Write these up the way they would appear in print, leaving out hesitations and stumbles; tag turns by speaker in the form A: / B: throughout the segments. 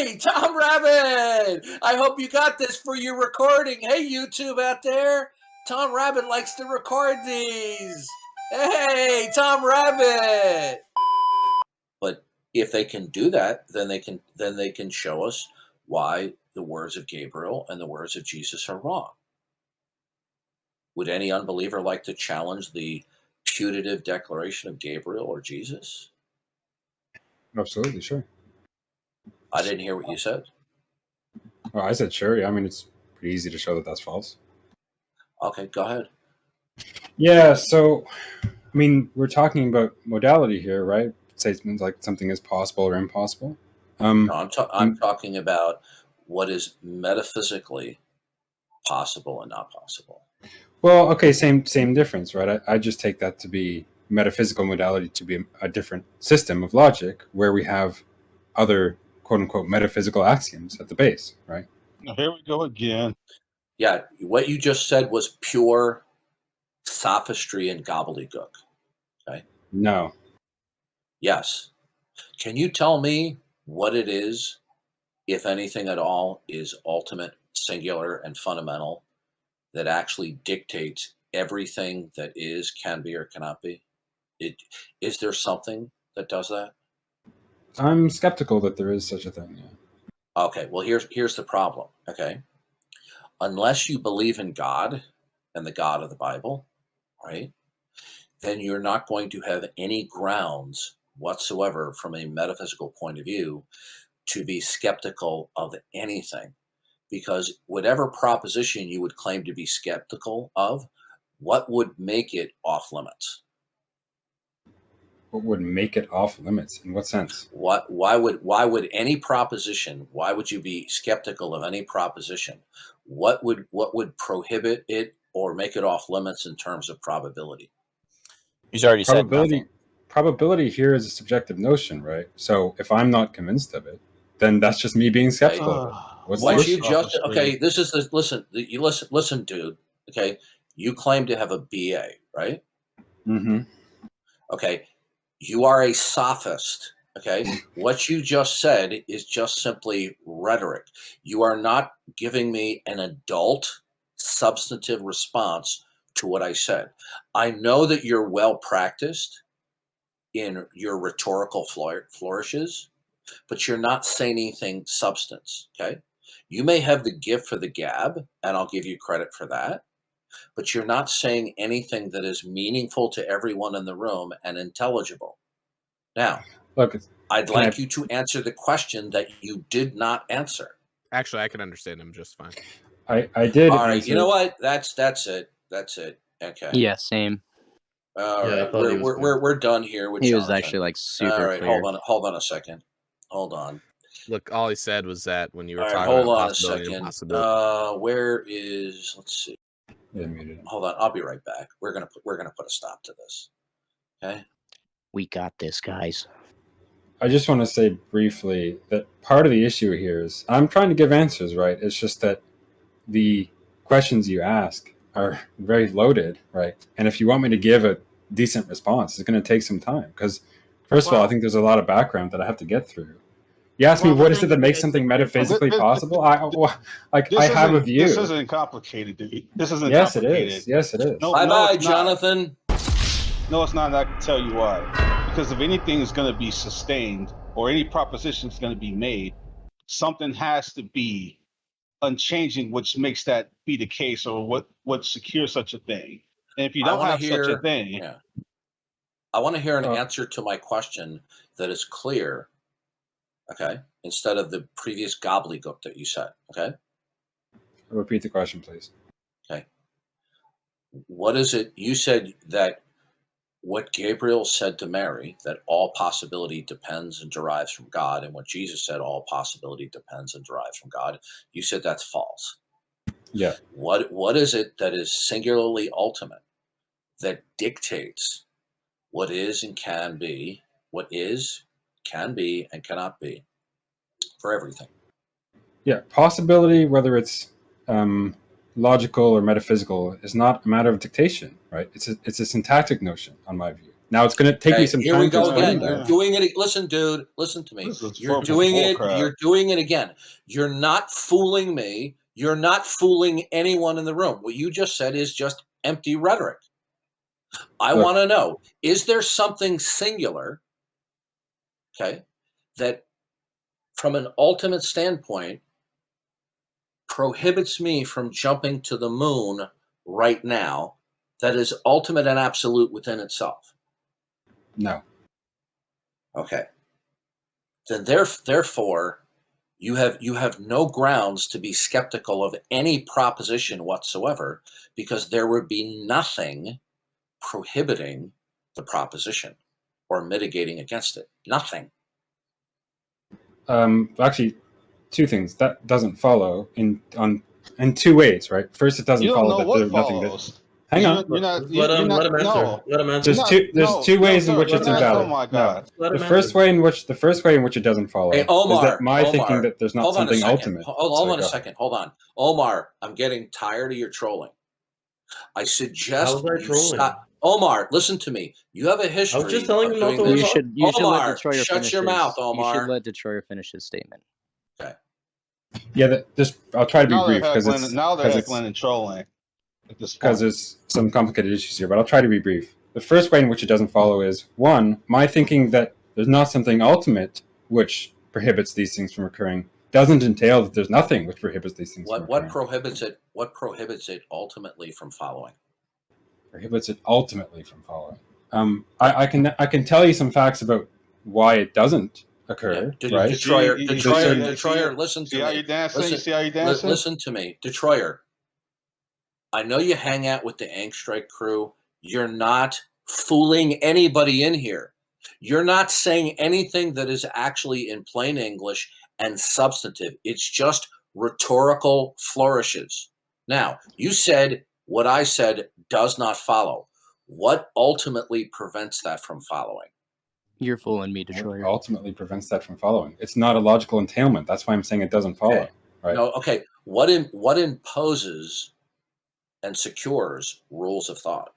A: Hey, Tom Rabbit! I hope you got this for your recording. Hey, YouTube out there. Tom Rabbit likes to record these. Hey, Tom Rabbit! But if they can do that, then they can show us why the words of Gabriel and the words of Jesus are wrong. Would any unbeliever like to challenge the putative declaration of Gabriel or Jesus?
B: Absolutely, sure.
A: I didn't hear what you said.
B: Oh, I said sure. Yeah, I mean, it's pretty easy to show that that's false.
A: Okay, go ahead.
B: Yeah, so, I mean, we're talking about modality here, right? Statements like something is possible or impossible.
A: No, I'm talking about what is metaphysically possible and not possible.
B: Well, okay, same difference, right? I just take that to be metaphysical modality to be a different system of logic where we have other quote unquote metaphysical axioms at the base, right?
C: Now, here we go again.
A: Yeah, what you just said was pure sophistry and gobbledygook. Okay.
B: No.
A: Yes. Can you tell me what it is, if anything at all, is ultimate, singular, and fundamental that actually dictates everything that is, can be, or cannot be? Is there something that does that?
B: I'm skeptical that there is such a thing, yeah.
A: Okay, well, here's the problem, okay? Unless you believe in God and the God of the Bible, right, then you're not going to have any grounds whatsoever from a metaphysical point of view to be skeptical of anything. Because whatever proposition you would claim to be skeptical of, what would make it off limits?
B: What would make it off limits? In what sense?
A: Why would any proposition? Why would you be skeptical of any proposition? What would prohibit it or make it off limits in terms of probability?
D: He's already said nothing.
B: Probability here is a subjective notion, right? So if I'm not convinced of it, then that's just me being skeptical of it.
A: Once you just this is the listen, dude. Okay, you claim to have a BA, right?
B: Mm-hmm.
A: Okay, you are a sophist. Okay, what you just said is just simply rhetoric. You are not giving me an adult, substantive response to what I said. I know that you're well practiced in your rhetorical flourishes, but you're not saying anything substance. Okay, you may have the gift for the gab, and I'll give you credit for that, but you're not saying anything that is meaningful to everyone in the room and intelligible. Now,
B: look,
A: I'd like you to answer the question that you did not answer.
E: Actually, I can understand him just fine.
B: I did.
A: All right, you know what? That's it. That's it. Okay.
F: Yeah, same.
A: All right, we're done here with
F: He
A: Jonathan.
F: was actually like super
A: All right,
F: clear.
A: hold on a second. Hold on.
E: Look, all he said was that when you were
A: All right,
E: talking
A: hold
E: about
A: on a
E: possibility
A: second.
E: and possibility.
A: Where is? Let's see.
B: Yeah, muted.
A: Hold on, I'll be right back. We're gonna put a stop to this. Okay.
F: We got this, guys.
B: I just want to say briefly that part of the issue here is I'm trying to give answers, right? It's just that the questions you ask are very loaded, right? And if you want me to give a decent response, it's going to take some time because, first of all, I think there's a lot of background that I have to get through. You ask me what is it that makes something metaphysically possible? I have a view.
C: This isn't complicated, dude. This isn't
B: yes,
C: complicated.
B: It is. Yes, it is.
A: Bye-bye, Jonathan.
C: No, it's not. And I can tell you why. Because if anything is going to be sustained or any proposition is going to be made, something has to be unchanging, which makes that be the case, or what secures such a thing. And if you don't have such a thing,
A: I want to hear an answer to my question that is clear. Okay, instead of the previous gobbledygook that you said. Okay.
B: Repeat the question, please.
A: Okay. What is it? You said that what Gabriel said to Mary, that all possibility depends and derives from God, and what Jesus said, all possibility depends and derives from God. You said that's false.
B: Yeah.
A: What is it that is singularly ultimate that dictates what is and can be, what is, can be, and cannot be for everything?
B: Yeah, possibility, whether it's logical or metaphysical, is not a matter of dictation, right? It's a syntactic notion, on my view. Now it's going to take me some
A: Here
B: time
A: we
B: to
A: go
B: explain
A: again.
B: that.
A: You're doing it. Listen, dude. Listen to me.
C: This is
A: You're
C: verbal
A: doing it.
C: bullcrap.
A: You're doing it again. You're not fooling me. You're not fooling anyone in the room. What you just said is just empty rhetoric. I
B: Look.
A: want to know, is there something singular, okay, that from an ultimate standpoint prohibits me from jumping to the moon right now that is ultimate and absolute within itself?
B: No.
A: Okay. Then therefore, you have no grounds to be skeptical of any proposition whatsoever, because there would be nothing prohibiting the proposition or mitigating against it. Nothing.
B: Actually, two things. That doesn't follow in two ways, right? First, it doesn't
C: You don't
B: follow
C: know
B: that
C: what
B: there's nothing that.
C: follows.
B: Hang on.
C: You're not.
G: Let
C: You're
G: him
C: not.
G: answer.
C: No.
G: Let him answer.
B: There's two ways in
C: sir,
B: which it's
C: you're not-
B: invalid.
C: Oh my
B: No.
C: God.
G: Let
B: The
G: him
B: first
G: answer.
B: way in which it doesn't follow
A: Hey,
B: is
A: Omar,
B: that my
A: Omar,
B: thinking that there's not
A: hold on a
B: something
A: second.
B: ultimate.
A: Hold
B: Sorry,
A: on a
B: go
A: second. Hold on. Omar, I'm getting tired of your trolling. I suggest
G: How's that
A: you
G: trolling?
A: stop. Omar, listen to me. You have a history.
G: I was just telling
A: of
G: him not
A: doing
G: to
A: this.
G: worry about.
F: You should let
A: Omar,
F: Detroyer
A: shut
F: finish
A: your mouth,
F: You should
A: Omar.
F: let Detroyer finish his statement.
A: Okay.
B: Yeah, I'll try to be
C: Now
B: brief
C: they're
B: because
C: heckling. Now they're heckling and trolling. At this point.
B: because there's some complicated issues here, but I'll try to be brief. The first way in which it doesn't follow is, one, my thinking that there's not something ultimate which prohibits these things from occurring doesn't entail that there's nothing which prohibits these things from occurring.
A: What prohibits it? What prohibits it ultimately from following?
B: Prohibits it ultimately from following. I can tell you some facts about why it doesn't occur, right?
A: Detroyer, listen to
C: See how
A: me.
C: you dancing?
A: Listen,
C: You see how you dancing?
A: listen to me, Detroyer. I know you hang out with the Ink Strike crew. You're not fooling anybody in here. You're not saying anything that is actually in plain English and substantive. It's just rhetorical flourishes. Now, you said what I said does not follow. What ultimately prevents that from following?
F: You're fooling me, Detroyer.
B: Ultimately prevents that from following. It's not a logical entailment. That's why I'm saying it doesn't follow.
A: Okay.
B: Right?
A: No, okay. What imposes and secures rules of thought?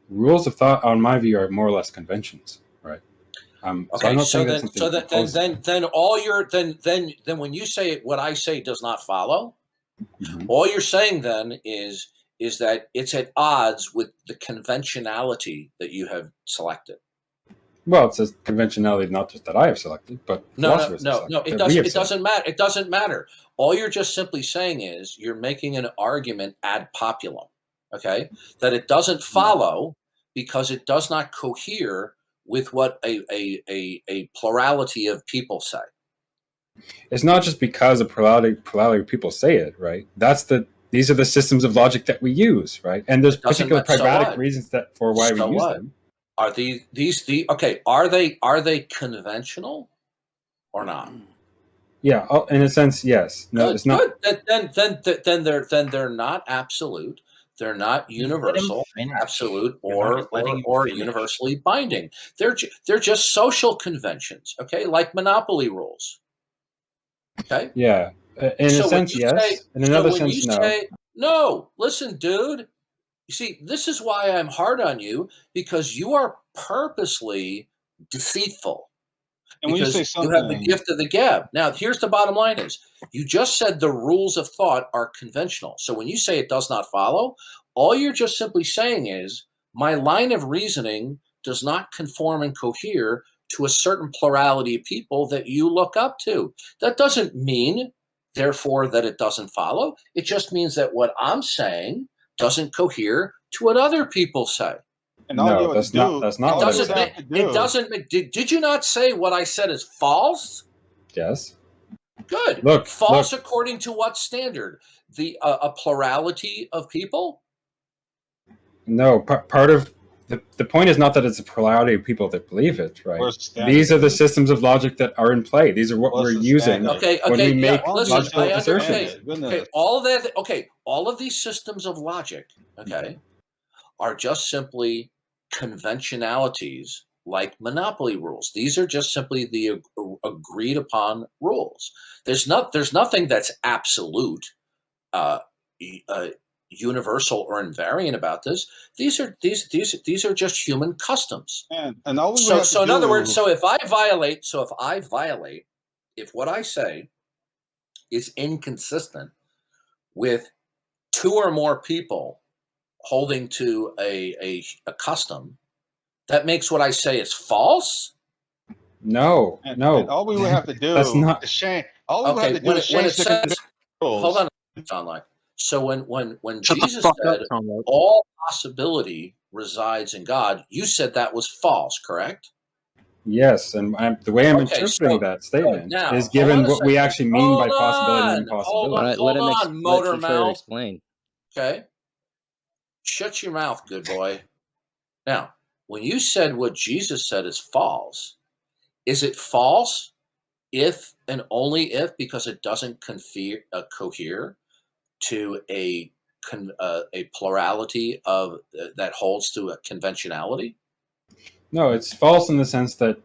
B: Rules of thought, on my view, are more or less conventions, right?
A: Okay, so then all your then when you say what I say does not follow, all you're saying then is that it's at odds with the conventionality that you have selected.
B: Well, it says conventionality, not just that I have selected, but
A: No. It doesn't matter. It doesn't matter. All you're just simply saying is you're making an argument ad populum. Okay, that it doesn't follow because it does not cohere with what a plurality of people say.
B: It's not just because a plurality of people say it, right? These are the systems of logic that we use, right? And there's particular pragmatic reasons for why we use them.
A: Are these okay? Are they conventional or not?
B: Yeah, in a sense, yes. No,
A: good,
B: it's not.
A: Good. Then they're not absolute. They're not universal, absolute, or universally binding. They're just social conventions. Okay, like monopoly rules. Okay.
B: Yeah, in a sense, yes. In another sense, no.
A: No, listen, dude. You see, this is why I'm hard on you, because you are purposely deceitful.
C: And when you say something,
A: you have the gift of the gab. Now, here's the bottom line is, you just said the rules of thought are conventional. So when you say it does not follow, all you're just simply saying is, my line of reasoning does not conform and cohere to a certain plurality of people that you look up to. That doesn't mean, therefore, that it doesn't follow. It just means that what I'm saying doesn't cohere to what other people say.
C: And no, that's not.
A: It doesn't. Did you not say what I said is false?
B: Yes.
A: Good. False according to what standard? A plurality of people?
B: No. Part of the point is not that it's a plurality of people that believe it, right? These are the systems of logic that are in play. These are what we're using when we make logical assertions.
A: Okay. All of these systems of logic, okay, are just simply conventionalities like monopoly rules. These are just simply the agreed upon rules. There's nothing that's absolute. universal or invariant about this. These are just human customs.
C: And all we would
A: So
C: have to
A: in
C: do,
A: other words, if I violate, if what I say is inconsistent with two or more people holding to a custom, that makes what I say is false?
B: No,
C: and
B: no.
C: all we would have to do
B: That's not.
C: is change. All we would
A: Okay,
C: have to do is
A: when it
C: change the
A: says, hold
C: rules.
A: on, John Locke. So when
G: Shut the
A: Jesus
G: fuck
A: said
G: up, Tom Locke.
A: all possibility resides in God, you said that was false, correct?
B: Yes, and the way I'm
A: Okay,
B: interpreting
A: so
B: that statement
A: now
B: is
A: hold on
B: given
A: a
B: what we
A: second.
B: actually mean by
A: Hold
B: possibility and
A: on,
B: impossibility.
F: Let him
A: on,
F: let
A: motor
F: Detroyer
A: mouth.
F: explain.
A: Okay, shut your mouth, good boy. Now, when you said what Jesus said is false, is it false if and only if because it doesn't cohere to a plurality of that holds to a conventionality?
B: No, it's false in the sense that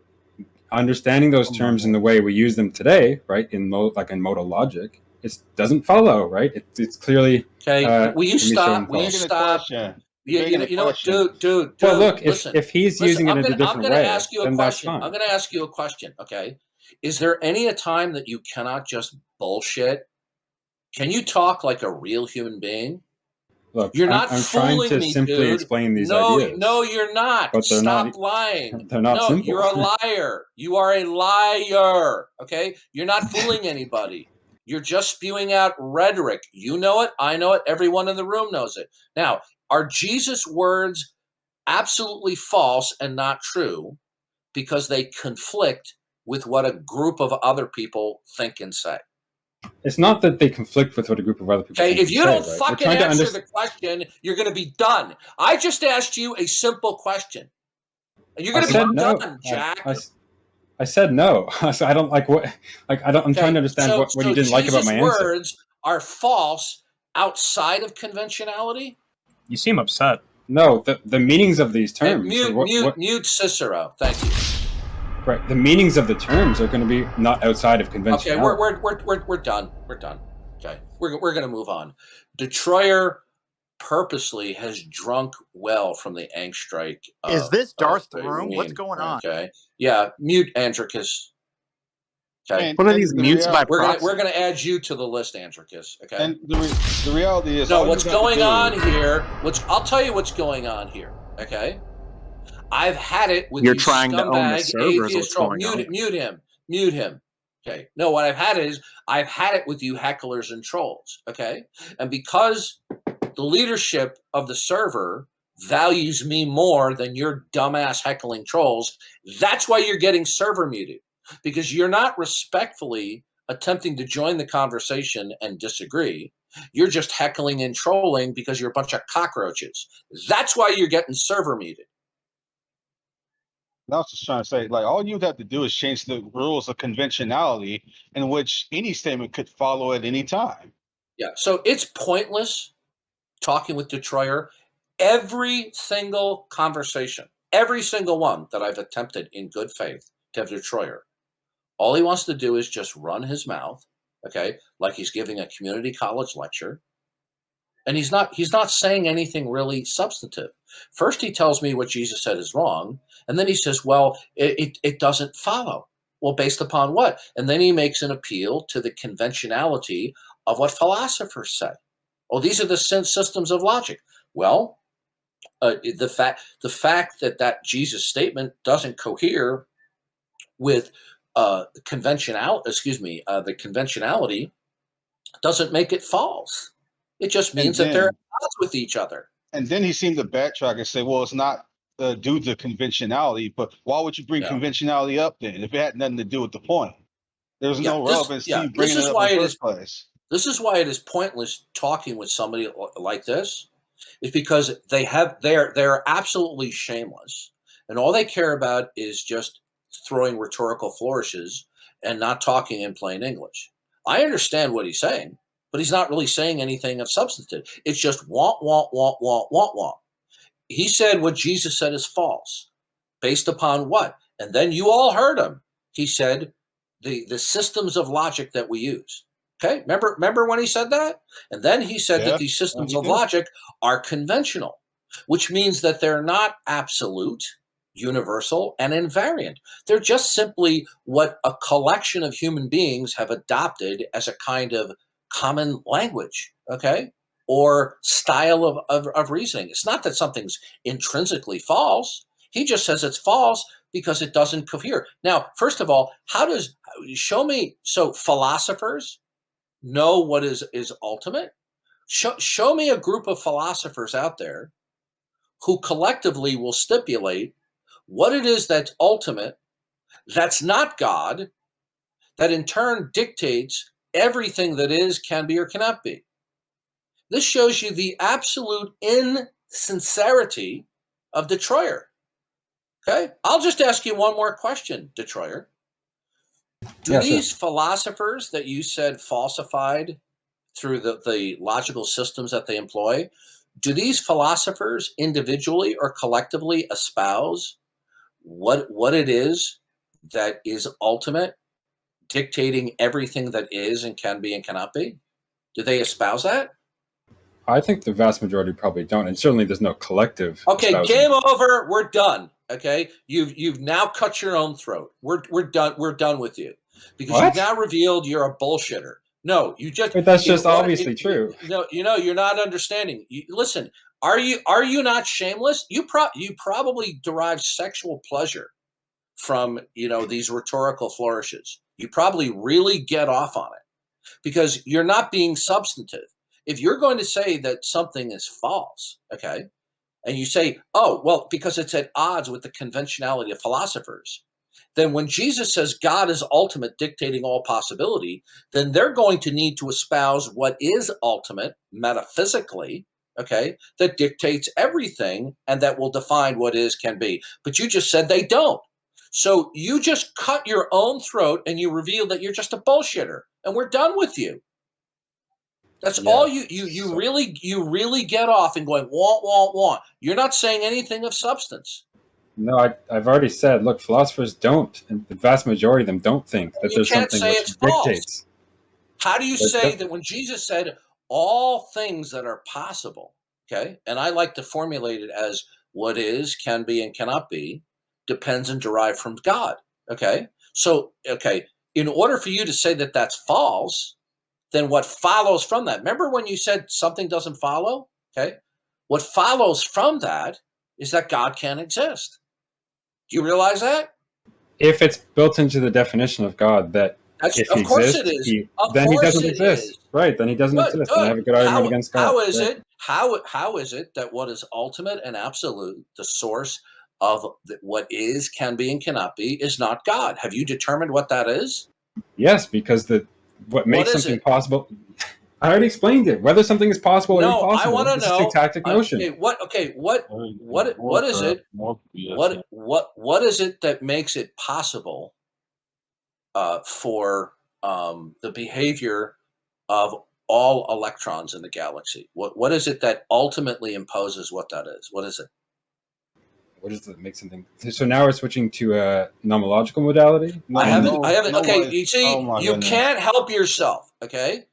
B: understanding those terms in the way we use them today, right, in modal logic, it doesn't follow, right? It's clearly.
A: Okay, will you
B: can be shown
A: stop? Will you
B: false.
A: stop? You know what, dude.
B: Well, look,
A: listen,
B: if he's using it in a
A: I'm
B: different
A: gonna
B: way,
A: ask you a
B: then that's
A: question.
B: fine.
A: I'm gonna ask you a question. Okay, is there any a time that you cannot just bullshit? Can you talk like a real human being?
B: Look,
A: You're not
B: I'm trying
A: fooling
B: to
A: me,
B: simply
A: dude.
B: explain these
A: No,
B: ideas.
A: no, you're not.
B: But they're
A: Stop
B: not.
A: lying.
B: They're not
A: No,
B: simple.
A: you're a liar. You are a liar. Okay, you're not fooling anybody. You're just spewing out rhetoric. You know it. I know it. Everyone in the room knows it. Now, are Jesus' words absolutely false and not true because they conflict with what a group of other people think and say?
B: It's not that they conflict with what a group of other people
A: Okay,
B: think
A: if
B: and
A: you
B: say,
A: don't
B: right?
A: fucking answer the question, you're going to be done. I just asked you a simple question. And you're going to be
B: no.
A: done, Jack.
B: I said no. So I don't like what. Like I don't. I'm trying to understand what you didn't like about my answer.
A: Jesus' words are false outside of conventionality?
G: You seem upset.
B: No, the meanings of these terms.
A: Mute Cicero. Thank you.
B: Right, the meanings of the terms are going to be not outside of conventionality.
A: Okay, we're done. We're done. Okay, we're going to move on. Detroyer purposely has drunk well from the Ankh strike.
H: Is this Darth's room? What's going on?
A: Okay, yeah, mute Andricus. Okay,
G: One of these mutes by proxy.
A: We're gonna add you to the list, Andricus. Okay,
C: And the reality is,
A: no, what's going on here? I'll tell you what's going on here. Okay, I've had it with
G: You're
A: you
G: trying to own the
A: scumbag
G: servers.
A: atheist
G: What's
A: troll.
G: going on?
A: Mute him. Okay, no, what I've had it with you hecklers and trolls. Okay, and because the leadership of the server values me more than your dumbass heckling trolls, that's why you're getting server muted, because you're not respectfully attempting to join the conversation and disagree. You're just heckling and trolling because you're a bunch of cockroaches. That's why you're getting server muted.
C: I was just trying to say, like, all you'd have to do is change the rules of conventionality in which any statement could follow at any time.
A: Yeah, so it's pointless talking with Detroyer. Every single conversation, every single one that I've attempted in good faith to have Detroyer, all he wants to do is just run his mouth, okay, like he's giving a community college lecture. And he's not saying anything really substantive. First, he tells me what Jesus said is wrong, and then he says, well, it doesn't follow. Well, based upon what? And then he makes an appeal to the conventionality of what philosophers say. Oh, these are the systems of logic. Well, the fact that Jesus statement doesn't cohere with the conventionality doesn't make it false. It just means that they're at odds with each other.
C: And then he seemed to backtrack and say, well, it's not due to conventionality, but why would you bring conventionality up then if it had nothing to do with the point? There's no relevance to you bringing it up in the first place.
A: This is why it is pointless talking with somebody like this. Is because they're absolutely shameless, and all they care about is just throwing rhetorical flourishes and not talking in plain English. I understand what he's saying, but he's not really saying anything of substantive. It's just want. He said what Jesus said is false. Based upon what? And then you all heard him. He said the systems of logic that we use. Okay, remember when he said that? And then he said that these systems of logic are conventional, which means that they're not absolute, universal, and invariant. They're just simply what a collection of human beings have adopted as a kind of common language, okay? Or style of reasoning. It's not that something's intrinsically false. He just says it's false because it doesn't cohere. Now, first of all, show me, so philosophers know what is ultimate? Show me a group of philosophers out there who collectively will stipulate what it is that's ultimate, that's not God, that in turn dictates everything that is, can be, or cannot be. This shows you the absolute insincerity of Detroyer. Okay? I'll just ask you one more question, Detroyer. Do these philosophers that you said falsified through the logical systems that they employ, do these philosophers individually or collectively espouse what it is that is ultimate, dictating everything that is and can be and cannot be? Do they espouse that?
B: I think the vast majority probably don't, and certainly there's no collective.
A: Okay,
B: espousing.
A: game over. We're done. Okay, you've now cut your own throat. We're done. We're done with you because you've now revealed you're a bullshitter. No, you just.
B: But that's just obviously true.
A: No, you're not understanding. Listen, are you not shameless? You probably derive sexual pleasure from these rhetorical flourishes. You probably really get off on it because you're not being substantive. If you're going to say that something is false, okay, and you say, oh, well, because it's at odds with the conventionality of philosophers, then when Jesus says God is ultimate, dictating all possibility, then they're going to need to espouse what is ultimate metaphysically, okay, that dictates everything and that will define what is, can be. But you just said they don't. So you just cut your own throat and you reveal that you're just a bullshitter and we're done with you. That's all you really get off and going, want. You're not saying anything of substance.
B: No, I've already said, look, philosophers don't, and the vast majority of them don't think that there's something which dictates.
A: How do you say that when Jesus said all things that are possible, okay, and I like to formulate it as what is, can be, and cannot be, depends and derived from God, okay? So, okay, in order for you to say that that's false, then what follows from that? Remember when you said something doesn't follow? Okay. What follows from that is that God can't exist. Do you realize that?
B: If it's built into the definition of God that if he exists, then he doesn't exist. Right, then he doesn't exist. And I have a good argument against God.
A: How is it? How is it that what is ultimate and absolute, the source of what is, can be, and cannot be, is not God? Have you determined what that is?
B: Yes, because what makes something possible? I already explained it. Whether something is possible or impossible.
A: I want to know.
B: It's a syntactic notion.
A: What is it? What is it that makes it possible for the behavior of all electrons in the galaxy? What is it that ultimately imposes what that is? What is it?
B: What does it make something? So now we're switching to a nomological modality.
A: I haven't. Okay, you see, you can't help yourself. Okay,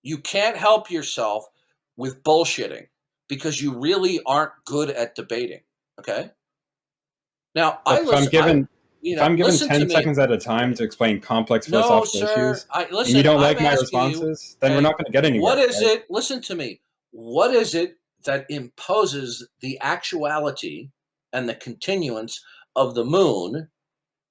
A: you can't help yourself with bullshitting because you really aren't good at debating. Okay. Now I'm given
B: 10 seconds at a time to explain complex philosophical issues, and you don't like my responses, then we're not going to get anywhere.
A: What is it? Listen to me. What is it that imposes the actuality and the continuance of the moon,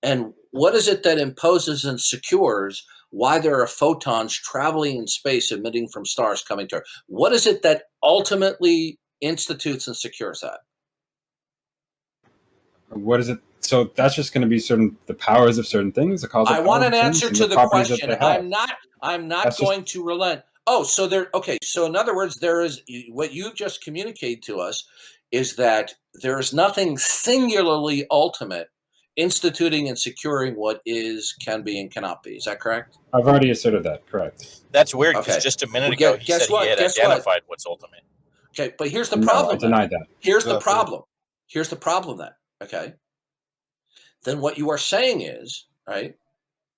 A: and what is it that imposes and secures why there are photons traveling in space emitting from stars coming to Earth? What is it that ultimately institutes and secures that?
B: What is it? So that's just going to be the powers of certain things.
A: I want an answer to the question. I'm not going to relent. Oh, so okay. So in other words, there is what you just communicated to us is that there is nothing singularly ultimate instituting and securing what is, can be, and cannot be. Is that correct?
B: I've already asserted that. Correct.
D: That's weird because just a minute ago he said he had identified what's ultimate.
A: Okay, but here's the problem.
B: I denied that.
A: Here's the problem. Here's the problem then. Okay. Then what you are saying is, right,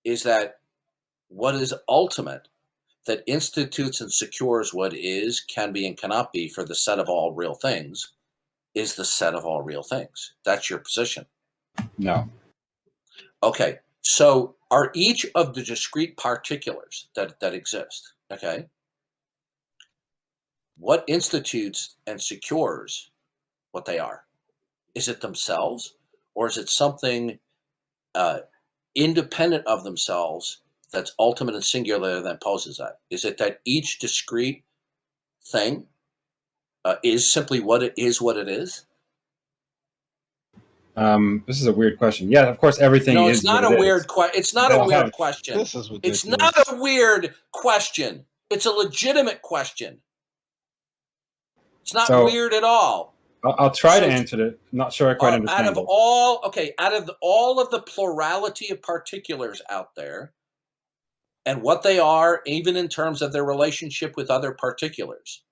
A: is that what is ultimate that institutes and secures what is, can be, and cannot be for the set of all real things is the set of all real things. That's your position.
B: No.
A: Okay, so are each of the discrete particulars that exist, okay, what institutes and secures what they are? Is it themselves, or is it something independent of themselves that's ultimate and singular that poses that? Is it that each discrete thing is simply what it is, what it is?
B: This is a weird question. Yeah, of course, everything
A: No,
B: is.
A: it's not a weird question. It's not a weird question.
C: This is ridiculous.
A: It's not a weird question. It's a legitimate question. It's not weird at all.
B: I'll try to answer it. I'm not sure I quite understand.
A: Out of all of the plurality of particulars out there, and what they are, even in terms of their relationship with other particulars,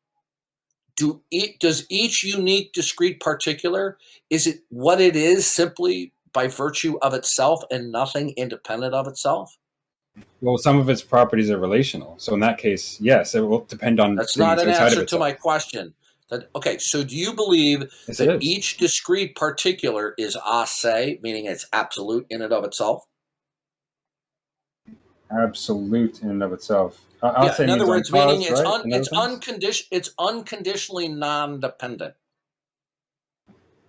A: does each unique discrete particular, is it what it is simply by virtue of itself and nothing independent of itself?
B: Well, some of its properties are relational. So in that case, yes, it will depend on.
A: That's not an answer to my question. Okay, so do you believe that each discrete particular is a se, meaning it's absolute in and of itself?
B: Absolute in and of itself. I'll say
A: in other words, meaning
B: it's
A: unconditionally non-dependent.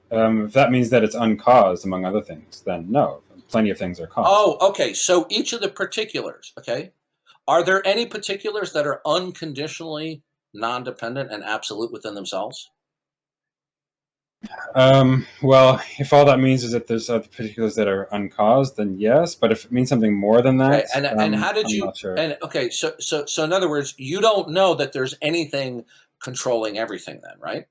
B: If that means that it's uncaused, among other things, then no. Plenty of things are caused.
A: Oh, okay. So each of the particulars, okay, are there any particulars that are unconditionally non-dependent and absolute within themselves?
B: Well, if all that means is that there's other particulars that are uncaused, then yes. But if it means something more than that,
A: okay, and how did you?
B: I'm not sure.
A: And okay, so in other words, you don't know that there's anything controlling everything, then, right?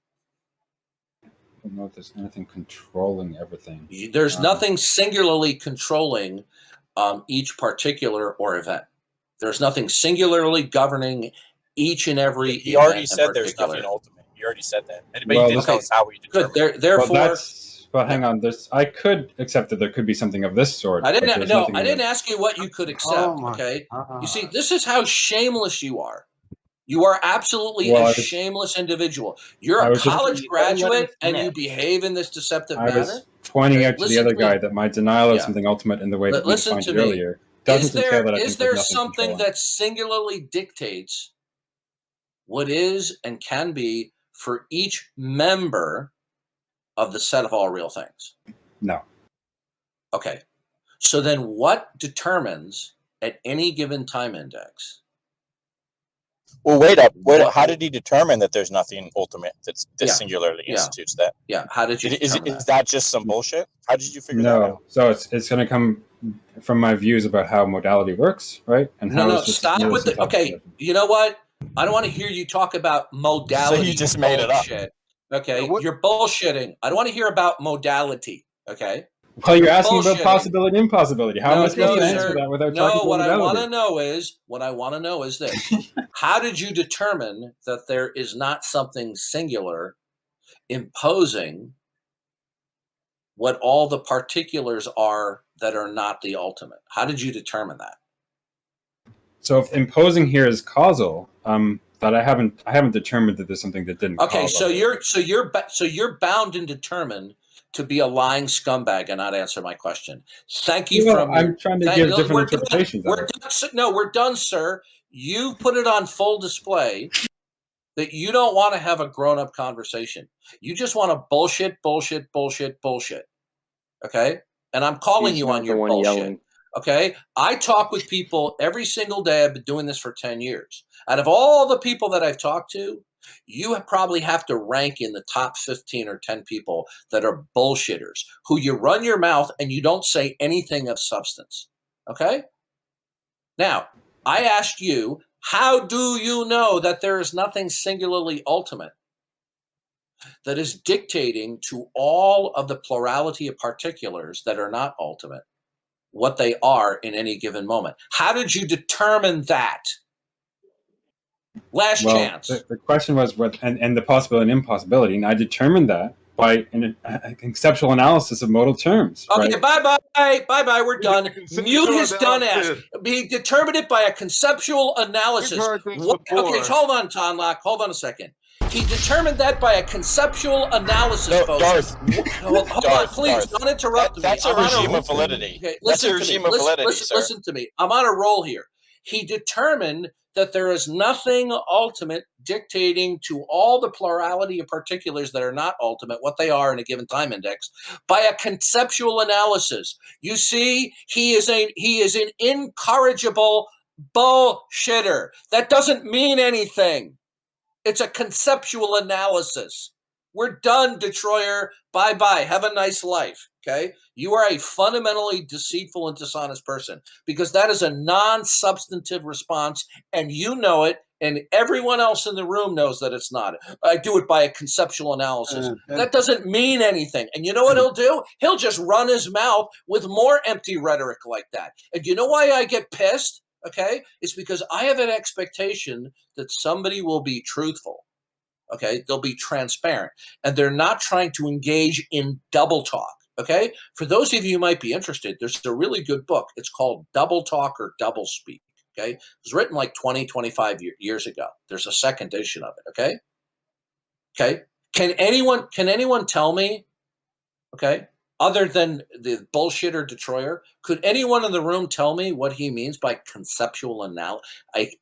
B: I don't know if there's anything controlling everything.
A: There's nothing singularly controlling each particular or event. There's nothing singularly governing each and every.
D: He already said there's nothing ultimate. You already said that. But you didn't tell us how we determine.
A: Good. Therefore,
B: well, hang on. I could accept that there could be something of this sort.
A: I didn't ask you what you could accept. Okay. You see, this is how shameless you are. You are absolutely a shameless individual. You're a college graduate, and you behave in this deceptive manner. I was
B: pointing out to the other guy that my denial of something ultimate in the way that you defined it earlier doesn't entail that I think
A: is there something that singularly dictates what is and can be for each member of the set of all real things?
B: No.
A: Okay. So then what determines at any given time index?
D: Well, wait up. How did he determine that there's nothing ultimate that singularly institutes that?
A: Yeah. How did you
D: is that just some bullshit? How did you figure that out?
B: No. So it's going to come from my views about how modality works, right? And how
A: stop with the. Okay. You know what? I don't want to hear you talk about modality.
D: So you just made it up.
A: Okay, you're bullshitting. I don't want to hear about modality. Okay.
B: Well, you're asking about possibility and impossibility. How am I supposed to answer that without talking about modality?
A: What I want to know is this: how did you determine that there is not something singular imposing what all the particulars are that are not the ultimate? How did you determine that?
B: So if imposing here is causal, that I haven't determined that there's something that didn't.
A: Okay, so you're bound and determined to be a lying scumbag and not answer my question. Thank you.
B: I'm trying to give different interpretations.
A: We're done, sir. You put it on full display that you don't want to have a grown-up conversation. You just want to bullshit. Okay, and I'm calling you on your bullshit. Yelling. Okay, I talk with people every single day. I've been doing this for 10 years. Out of all the people that I've talked to, you probably have to rank in the top 15 or 10 people that are bullshitters, who you run your mouth and you don't say anything of substance. Okay? Now, I asked you, how do you know that there is nothing singularly ultimate that is dictating to all of the plurality of particulars that are not ultimate what they are in any given moment? How did you determine that? Last chance.
B: The question was what, and the possibility and impossibility, and I determined that by a conceptual analysis of modal terms.
A: Okay,
B: right?
A: bye. We're done. Mute his done ass.
C: analysis.
A: He determined it by a conceptual analysis.
C: We've heard this
A: Okay,
C: before.
A: hold on, Tonlock. Hold on a second. He determined that by a conceptual analysis,
D: No,
A: folks.
D: Darth.
A: Hold on,
D: Darth,
A: please,
D: Darth.
A: don't interrupt me.
D: That's a
A: I'm on
D: regime of validity.
A: Okay,
D: That's
A: listen
D: a
A: to
D: regime
A: me.
D: of validity, sir.
A: Listen to me. I'm on a roll here. He determined that there is nothing ultimate dictating to all the plurality of particulars that are not ultimate, what they are in a given time index, by a conceptual analysis. You see, he is an incorrigible bullshitter. That doesn't mean anything. It's a conceptual analysis. We're done, Detroyer. Bye-bye. Have a nice life, okay? You are a fundamentally deceitful and dishonest person because that is a non-substantive response, and you know it, and everyone else in the room knows that it's not. I do it by a conceptual analysis. That doesn't mean anything. And you know what he'll do? He'll just run his mouth with more empty rhetoric like that. And you know why I get pissed? Okay, it's because I have an expectation that somebody will be truthful. Okay, they'll be transparent, and they're not trying to engage in double talk. Okay, for those of you who might be interested, there's a really good book. It's called Double Talk or Double Speak. Okay, it was written like 25 years ago. There's a second edition of it. Okay. Can anyone tell me? Okay. Other than the bullshitter Detroyer, could anyone in the room tell me what he means by conceptual analysis?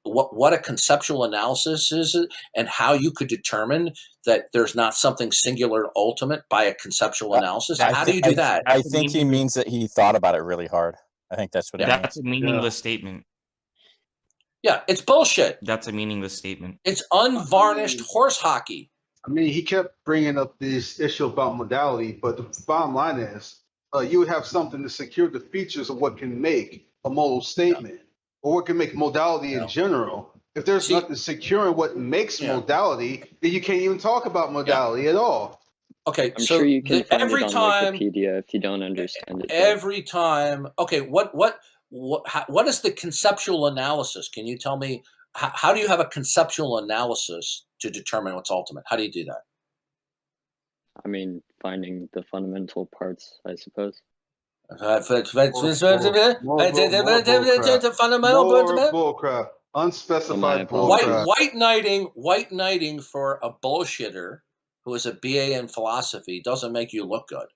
A: What a conceptual analysis is, and how you could determine that there's not something singular ultimate by a conceptual analysis? How do you do that?
D: I think he means that he thought about it really hard. I think that's what.
I: That's a meaningless statement.
A: Yeah, it's bullshit.
I: That's a meaningless statement.
A: It's unvarnished horse hockey.
C: I mean, he kept bringing up this issue about modality, but the bottom line is you would have something to secure the features of what can make a modal statement or what can make modality in general. If there's nothing securing what makes modality, then you can't even talk about modality at all.
A: Okay,
J: I'm
A: so
J: sure you can find
A: every
J: it on
A: time,
J: Wikipedia if you don't understand it.
A: every time. Okay, what is the conceptual analysis? Can you tell me how do you have a conceptual analysis to determine what's ultimate? How do you do that?
J: I mean, finding the fundamental parts, I suppose.
C: Bullcrap. Unspecified bullcrap.
A: White knighting for a bullshitter who is a BA in philosophy doesn't make you look good.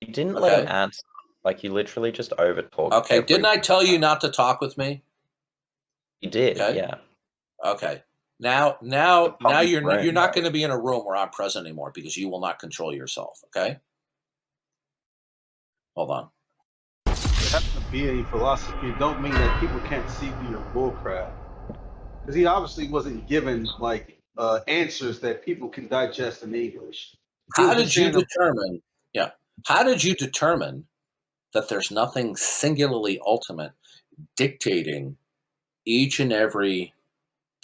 K: You didn't let him answer. Like, you literally just overtalked.
A: Okay, didn't I tell you not to talk with me?
K: You did,
A: yeah. Okay. Now you're not going to be in a room where I'm present anymore because you will not control yourself. Okay. Hold on.
C: Having a BA in philosophy don't mean that people can't see through your bullcrap. Because he obviously wasn't given answers that people can digest in English.
A: How did you determine? Yeah. How did you determine that there's nothing singularly ultimate dictating each and every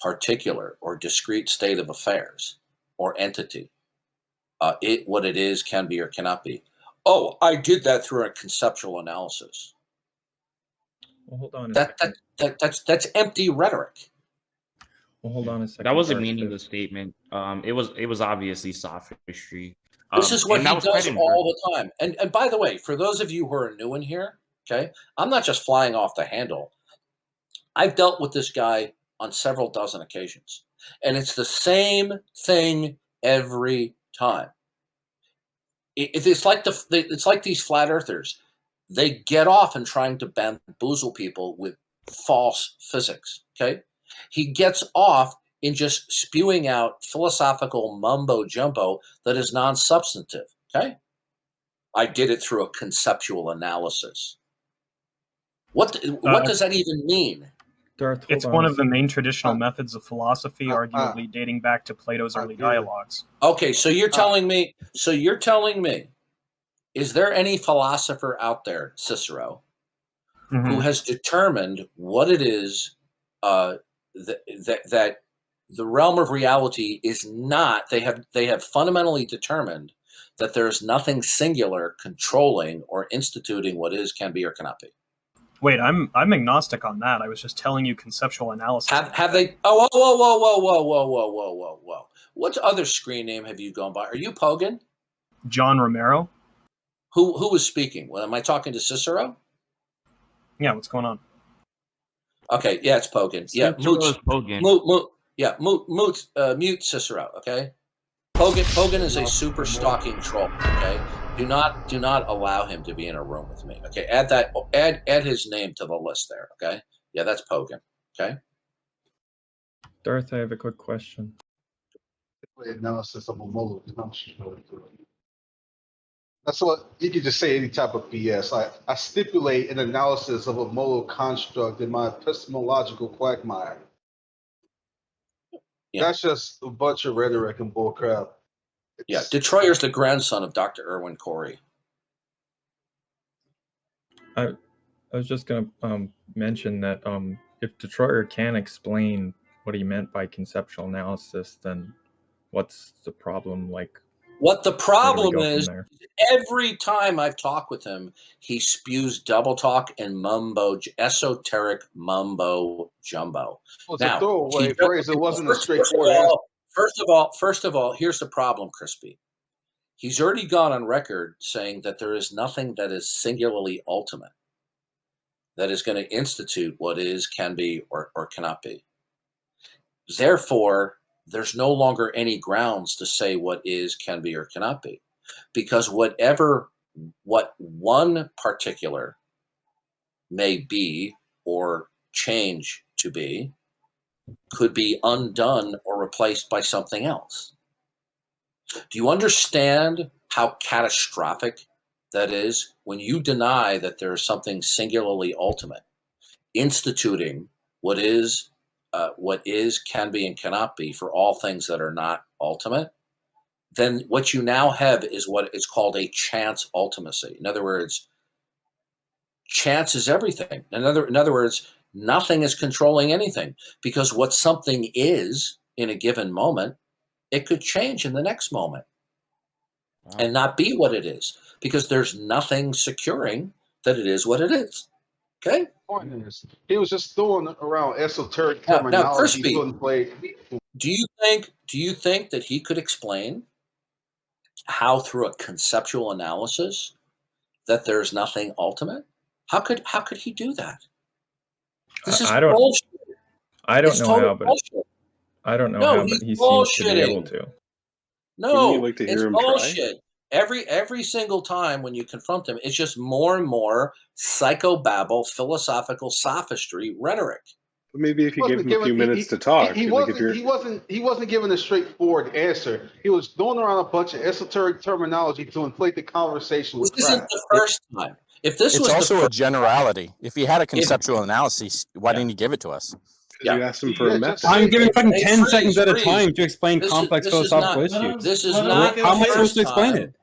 A: particular or discrete state of affairs or entity? What it is, can be, or cannot be. Oh, I did that through a conceptual analysis.
G: Well, hold on.
A: That's empty rhetoric.
G: Well, hold on a second.
I: That was a meaningless statement. It was obviously sophistry.
A: This is what he does all the time. And by the way, for those of you who are new in here, okay, I'm not just flying off the handle. I've dealt with this guy on several dozen occasions, and it's the same thing every time. It's like these flat earthers. They get off in trying to bamboozle people with false physics. Okay, he gets off in just spewing out philosophical mumbo jumbo that is non-substantive. Okay, I did it through a conceptual analysis. What does that even mean?
G: Darth, it's one of the main traditional methods of philosophy, arguably dating back to Plato's early dialogues.
A: Okay, so you're telling me. Is there any philosopher out there, Cicero, who has determined what it is that the realm of reality is not? They have fundamentally determined that there is nothing singular controlling or instituting what is, can be, or cannot be.
G: Wait, I'm agnostic on that. I was just telling you conceptual analysis.
A: Have they? Oh, whoa. What other screen name have you gone by? Are you Pogan?
G: John Romero.
A: Who was speaking? Well, am I talking to Cicero?
G: Yeah, what's going on?
A: Okay, yeah, it's Pogan. Yeah, mute Cicero. Okay, Pogan is a super stalking troll. Okay, do not allow him to be in a room with me. Okay, add his name to the list there. Okay, yeah, that's Pogan. Okay,
L: Darth, I have a quick question.
C: Analysis of a modal construct. That's what you could just say any type of BS. I stipulate an analysis of a modal construct in my epistemological quagmire.
A: Yeah.
C: That's just a bunch of rhetoric and bullcrap.
A: Yeah, Detroyer's the grandson of Dr. Irwin Corey.
L: I was just going to mention that if Detroyer can explain what he meant by conceptual analysis, then what's the problem? Like,
A: what the problem is,
L: there?
A: Every time I've talked with him, he spews double talk and esoteric mumbo jumbo.
C: Well, it's a throwaway phrase. It wasn't a straightforward answer.
A: First of all, here's the problem, Crispy. He's already gone on record saying that there is nothing that is singularly ultimate that is going to institute what is, can be, or cannot be. Therefore, there's no longer any grounds to say what is, can be, or cannot be. Because what one particular may be or change to be could be undone or replaced by something else. Do you understand how catastrophic that is when you deny that there is something singularly ultimate, instituting what is, can be, and cannot be for all things that are not ultimate? Then what you now have is what is called a chance ultimacy. In other words, chance is everything. In other words, nothing is controlling anything, because what something is in a given moment, it could change in the next moment and not be what it is, because there's nothing securing that it is what it is. Okay?
C: Point is, he was just throwing around esoteric terminology.
A: Now, Crispy, do you think that he could explain how through a conceptual analysis that there's nothing ultimate? How could he do that? This is bullshit.
L: I don't know how, but I don't know how, but he seems to be able to.
A: No, it's bullshit. Every single time when you confront him, it's just more and more psychobabble, philosophical sophistry rhetoric.
M: But maybe if you give him a few minutes to talk,
C: he wasn't giving a straightforward answer. He was throwing around a bunch of esoteric terminology to inflate the conversation with
A: This isn't the first time. If this was
D: also a generality. If he had a conceptual analysis, why didn't he give it to us?
M: You asked him for a message.
B: I'm giving fucking 10 seconds at a time to explain complex philosophical issues.
A: This is not
B: how am I supposed to explain it?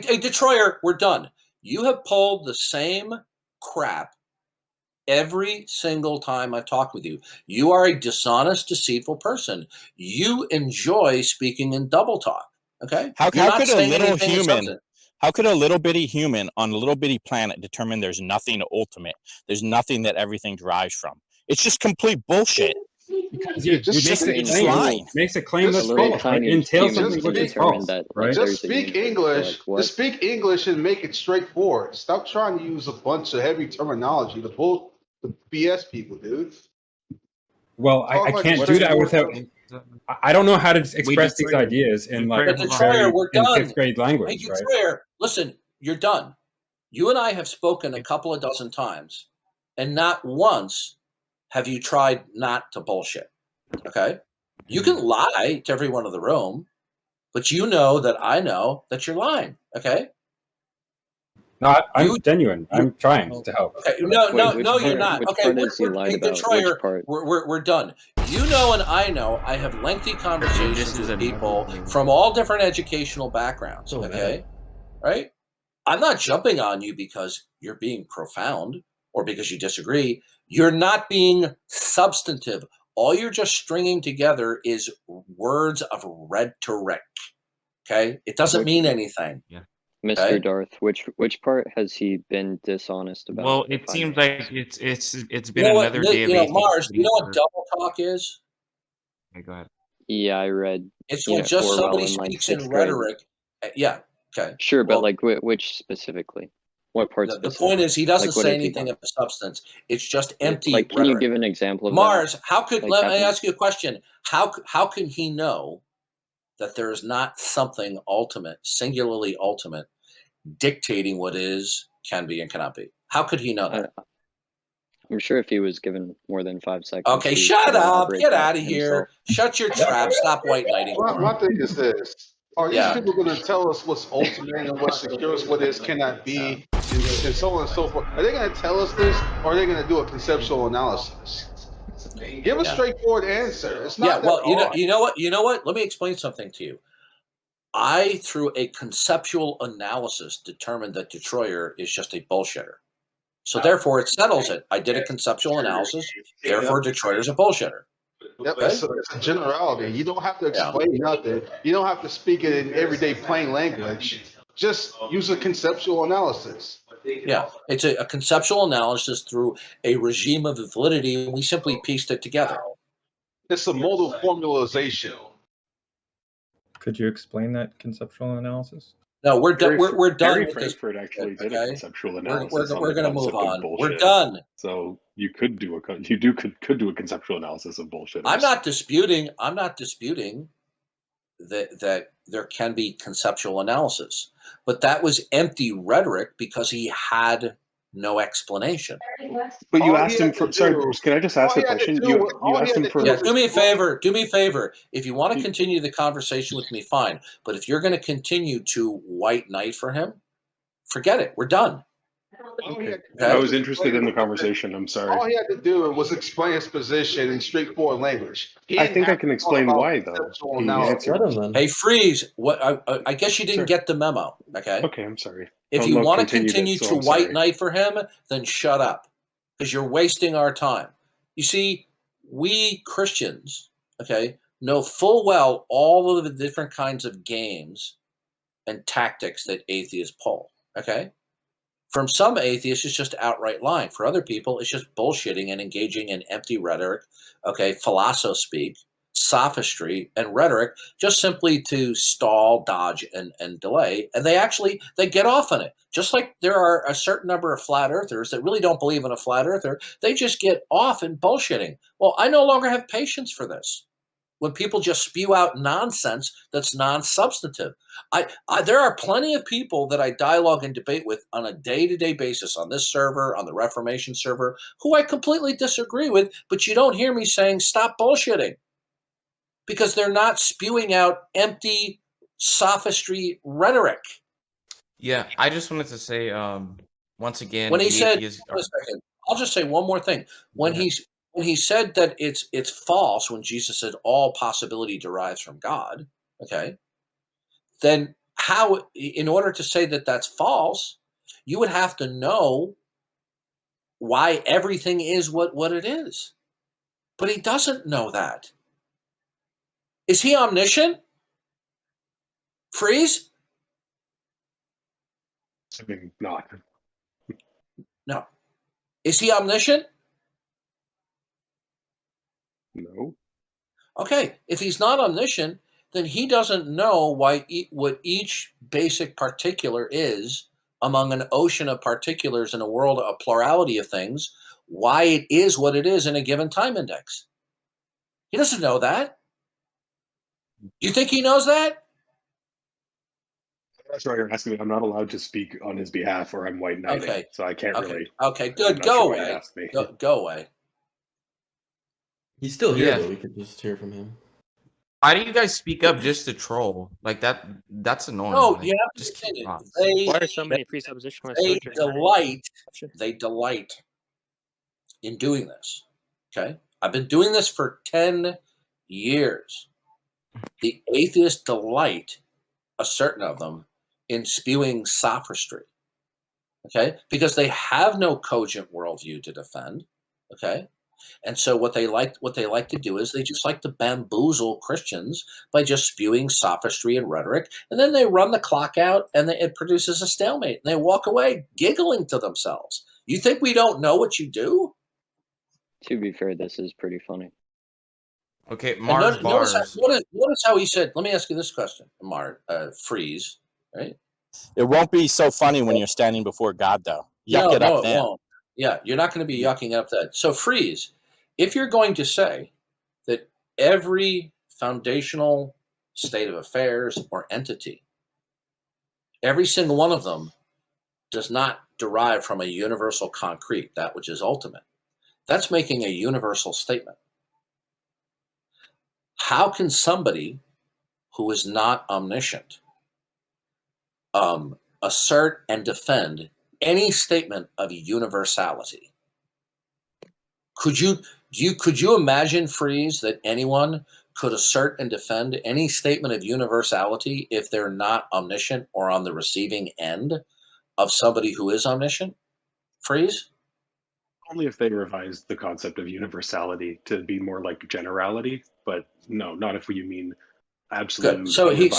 A: Hey, Detroyer, we're done. You have pulled the same crap every single time I talk with you. You are a dishonest, deceitful person. You enjoy speaking in double talk. Okay?
D: How could a little bitty human on a little bitty planet determine there's nothing ultimate? There's nothing that everything derives from. It's just complete bullshit.
B: Because makes a claim that's false. It entails something which is false. Right?
C: Just speak English. Just speak English and make it straightforward. Stop trying to use a bunch of heavy terminology. The BS people, dude.
B: Well, I can't do that without. I don't know how to express these ideas in like in fifth grade language.
A: Hey, right? Listen, you're done. You and I have spoken a couple of dozen times, and not once have you tried not to bullshit. Okay? You can lie to everyone in the room, but you know that I know that you're lying. Okay?
B: No, I'm genuine. I'm trying to help.
A: Okay. No, you're not. Okay, Detroyer, we're done. You know and I know I have lengthy conversations with people from all different educational backgrounds. Okay? Right? I'm not jumping on you because you're being profound or because you disagree. You're not being substantive. All you're just stringing together is words of rhetoric. Okay? It doesn't mean anything.
J: Yeah. Mr. Darth, which part has he been dishonest about?
I: Well, it seems like it's been another day of
A: Mars, you know what double talk is?
I: Okay, go ahead.
J: Yeah, I read.
A: It's when just somebody speaks in rhetoric Yeah. Okay.
J: Sure, but
A: Well,
J: like which specifically? What parts?
A: the point is, he doesn't say anything of substance. It's just empty
J: Like, can you
A: rhetoric.
J: give an example of
A: Mars,
J: that?
A: how could,
J: Like
A: let me
J: happening?
A: ask you a question. How can he know that there is not something ultimate, singularly ultimate, dictating what is, can be, and cannot be? How could he know that?
J: I'm sure if he was given more than 5 seconds.
A: Okay, shut up. Get out of here. Shut your trap. Stop white knighting.
C: My thing is this. Are these people going to tell us what's ultimate and what secures what is, cannot be, and so on and so forth? Are they going to tell us this, or are they going to do a conceptual analysis? Give a straightforward answer. It's not
A: well,
C: that
A: you know what? Let me explain something to you. I, through a conceptual analysis, determined that Detroyer is just a bullshitter. So therefore, it settles it. I did a conceptual analysis. Therefore, Detroyer is a bullshitter.
C: Yep, it's a generality. You don't have to explain nothing. You don't have to speak it in everyday plain language. Just use a conceptual analysis.
A: Yeah, it's a conceptual analysis through a regime of validity. We simply pieced it together.
C: It's a modal formalization.
L: Could you explain that conceptual analysis?
A: No, we're done. We're done
M: Harry
A: with this.
M: Frankfurt actually did a conceptual analysis.
A: We're going to move on. We're
M: bullshit.
A: done.
M: So you could do a could do a conceptual analysis of bullshit.
A: I'm not disputing that there can be conceptual analysis, but that was empty rhetoric because he had no explanation.
M: But you asked him for. Sorry, Bruce. Can I just ask a question? You asked him for.
A: Yeah, do me a favor. Do me a favor. If you want to continue the conversation with me, fine. But if you're going to continue to white knight for him, forget it. We're done.
M: Okay. I was interested in the conversation. I'm sorry.
C: All he had to do was explain his position in straightforward language.
M: I think I can explain why, though. He answered.
A: Hey, Freeze. What? I guess you didn't get the memo. Okay.
M: Okay, I'm sorry.
A: If you want to continue to white knight for him, then shut up, because you're wasting our time. You see, we Christians, okay, know full well all of the different kinds of games and tactics that atheists pull. Okay. From some atheists, it's just outright lying. For other people, it's just bullshitting and engaging in empty rhetoric, okay, philosophy-speak, sophistry, and rhetoric, just simply to stall, dodge, and delay. And they get off on it. Just like there are a certain number of flat earthers that really don't believe in a flat earther, they just get off in bullshitting. Well, I no longer have patience for this. When people just spew out nonsense that's non-substantive. There are plenty of people that I dialogue and debate with on a day-to-day basis on this server, on the Reformation server, who I completely disagree with, but you don't hear me saying stop bullshitting, because they're not spewing out empty sophistry rhetoric.
N: Yeah, I just wanted to say, once again,
A: When he said, wait a second, I'll just say one more thing. When he said that it's false, when Jesus said all possibility derives from God, okay, then how, in order to say that that's false, you would have to know why everything is what it is. But he doesn't know that. Is he omniscient? Freeze?
M: I mean, not.
A: No. Is he omniscient?
M: No.
A: Okay, if he's not omniscient, then he doesn't know what each basic particular is among an ocean of particulars in a world of plurality of things, why it is what it is in a given time index. He doesn't know that. You think he knows that?
M: That's right. You're asking me. I'm not allowed to speak on his behalf, or I'm white knighting.
A: Okay.
M: So I can't really.
A: Okay, good. Go away. Go away.
O: He's still here,
N: Yeah.
O: though. We could just hear from him.
N: Why do you guys speak up just to troll? Like that's annoying.
A: No,
N: like,
A: you have to
N: just
A: understand
N: keep
A: it.
N: on.
P: Why are so many presuppositional
A: They delight in doing this. Okay? I've been doing this for 10 years. The atheists delight, a certain of them, in spewing sophistry. Okay? Because they have no cogent worldview to defend. Okay? And so what they like to do is they just like to bamboozle Christians by just spewing sophistry and rhetoric, and then they run the clock out, and it produces a stalemate, and they walk away giggling to themselves. You think we don't know what you do?
J: To be fair, this is pretty funny.
N: Okay, Mars
A: Notice
N: bars.
A: how he said. Let me ask you this question, Freeze. right?
D: It won't be so funny when you're standing before God, though. Yuck it
A: No,
D: up
A: it
D: then.
A: won't. Yeah, you're not going to be yucking up that. So Freeze, if you're going to say that every foundational state of affairs or entity, every single one of them does not derive from a universal concrete, that which is ultimate, that's making a universal statement. How can somebody who is not omniscient assert and defend any statement of universality? Could you imagine, Freeze, that anyone could assert and defend any statement of universality if they're not omniscient or on the receiving end of somebody who is omniscient? Freeze?
M: Only if they revise the concept of universality to be more like generality, but no, not if you mean absolute.
A: Good. So he's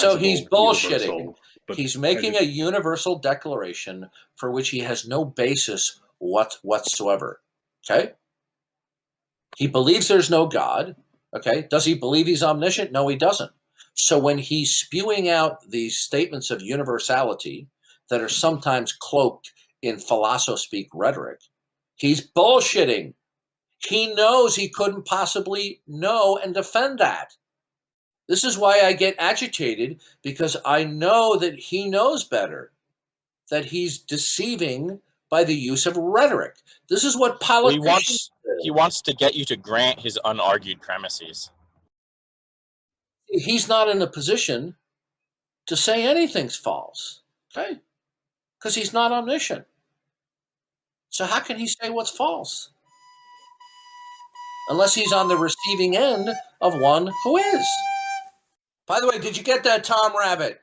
A: bullshitting.
M: Universal, but
A: He's making a universal declaration for which he has no basis whatsoever. Okay? He believes there's no God. Okay? Does he believe he's omniscient? No, he doesn't. So when he's spewing out these statements of universality that are sometimes cloaked in philosophy rhetoric, he's bullshitting. He knows he couldn't possibly know and defend that. This is why I get agitated, because I know that he knows better, that he's deceiving by the use of rhetoric. This is what politicians do.
D: He wants to get you to grant his unargued premises.
A: He's not in a position to say anything's false, okay? Because he's not omniscient. So how can he say what's false? Unless he's on the receiving end of one who is. By the way, did you get that, Tom Rabbit?